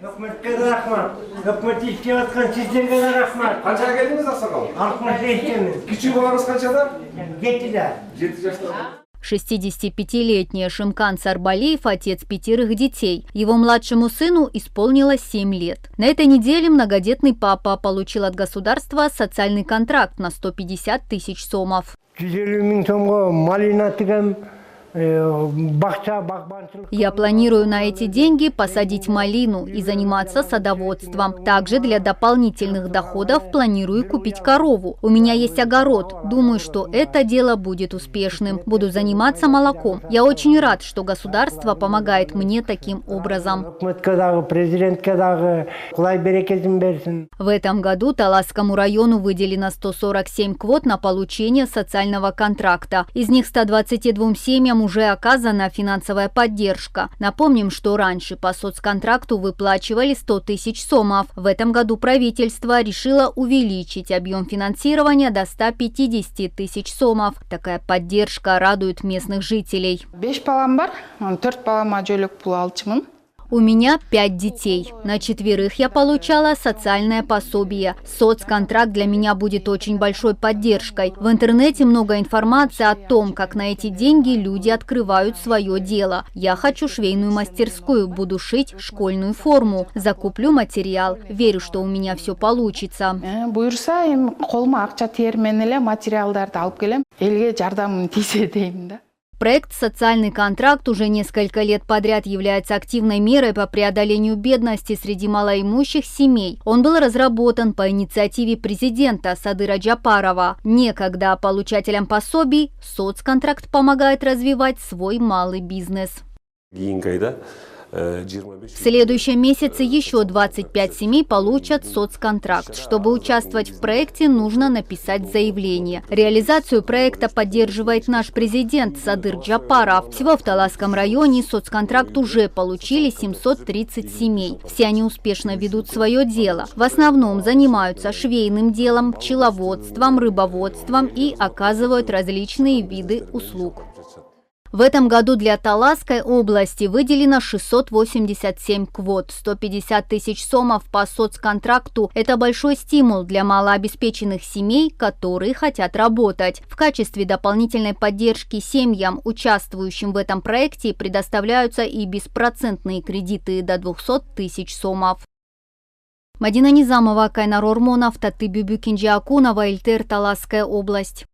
Өкмөткө да рахмат. Өкмөт иштеп аткан сиздерге да рахмат. Канчага келдиңиз аксакал? 65 Кичүү балаңыз канчада? 7-де. 7 жашта. 65-летний Шимкан Сарбалиев – отец 5 детей. Его младшему сыну исполнилось 7 лет. На этой неделе многодетный папа получил от государства социальный контракт на 150 тысяч сомов. 150 000 сомго малина тигем. Я планирую на эти деньги посадить малину и заниматься садоводством. Также для дополнительных доходов планирую купить корову. У меня есть огород. Думаю, что это дело будет успешным. Буду заниматься молоком. Я очень рад, что государство помогает мне таким образом. В этом году Таласскому району выделено 147 квот на получение социального контракта. Из них 122 семьям уже оказана финансовая поддержка. Напомним, что раньше по соцконтракту выплачивали 100 тысяч сомов. В этом году правительство решило увеличить объем финансирования до 150 тысяч сомов. Такая поддержка радует местных жителей. У меня 5 детей. На 4 я получала социальное пособие. Соцконтракт для меня будет очень большой поддержкой. В интернете много информации о том, как на эти деньги люди открывают свое дело. Я хочу швейную мастерскую, буду шить школьную форму, закуплю материал. Верю, что у меня все получится. Проект «Социальный контракт» уже несколько лет подряд является активной мерой по преодолению бедности среди малоимущих семей. Он был разработан по инициативе президента Садыра Джапарова. Некогда получателям пособий соцконтракт помогает развивать свой малый бизнес. В следующем месяце еще 25 семей получат соцконтракт. Чтобы участвовать в проекте, нужно написать заявление. Реализацию проекта поддерживает наш президент Садыр Джапаров. Всего в Таласском районе соцконтракт уже получили 730 семей. Все они успешно ведут свое дело. В основном занимаются швейным делом, пчеловодством, рыбоводством и оказывают различные виды услуг. В этом году для Таласской области выделено 687 квот, 150 тысяч сомов по соцконтракту. Это большой стимул для малообеспеченных семей, которые хотят работать. В качестве дополнительной поддержки семьям, участвующим в этом проекте, предоставляются и беспроцентные кредиты до 200 тысяч сомов. Мадина Низамова, Кайнар Ормонов, Таты Бюбюкинджи Акунова, Эльтер, Таласская область.